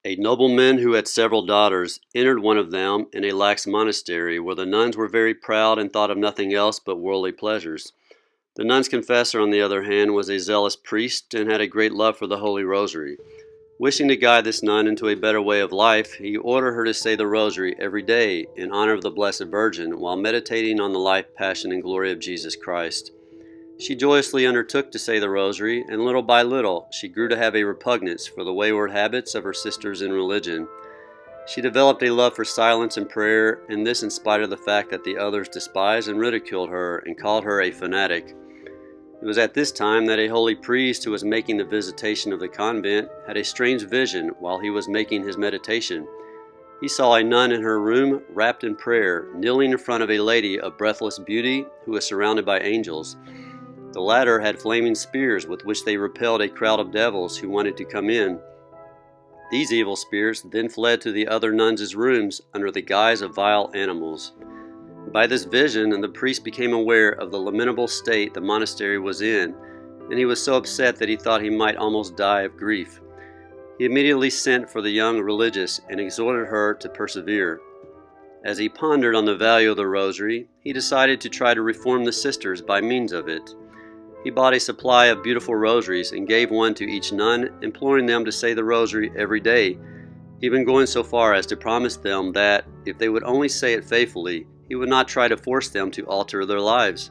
A nobleman who had several daughters entered one of them in a lax monastery where the nuns were very proud and thought of nothing else but worldly pleasures. The nun's confessor, on the other hand, was a zealous priest and had a great love for the Holy Rosary. Wishing to guide this nun into a better way of life, he ordered her to say the Rosary every day in honor of the Blessed Virgin while meditating on the life, passion, and glory of Jesus Christ. She joyously undertook to say the Rosary, and little by little she grew to have a repugnance for the wayward habits of her sisters in religion. She developed a love for silence and prayer, and this in spite of the fact that the others despised and ridiculed her and called her a fanatic. It was at this time that a holy priest who was making the visitation of the convent had a strange vision while he was making his meditation. He saw a nun in her room, wrapped in prayer, kneeling in front of a lady of breathless beauty who was surrounded by angels. The latter had flaming spears with which they repelled a crowd of devils who wanted to come in. These evil spirits then fled to the other nuns' rooms under the guise of vile animals. By this vision, the priest became aware of the lamentable state the monastery was in, and he was so upset that he thought he might almost die of grief. He immediately sent for the young religious and exhorted her to persevere. As he pondered on the value of the Rosary, he decided to try to reform the sisters by means of it. He bought a supply of beautiful rosaries and gave one to each nun, imploring them to say the Rosary every day, even going so far as to promise them that, if they would only say it faithfully, he would not try to force them to alter their lives.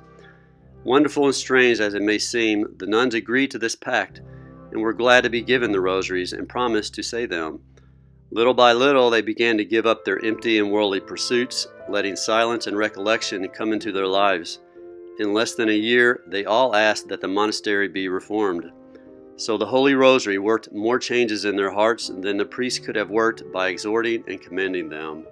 Wonderful and strange as it may seem, the nuns agreed to this pact and were glad to be given the rosaries and promised to say them. Little by little, they began to give up their empty and worldly pursuits, letting silence and recollection come into their lives. In less than a year, they all asked that the monastery be reformed. So the Holy Rosary worked more changes in their hearts than the priest could have worked by exhorting and commending them.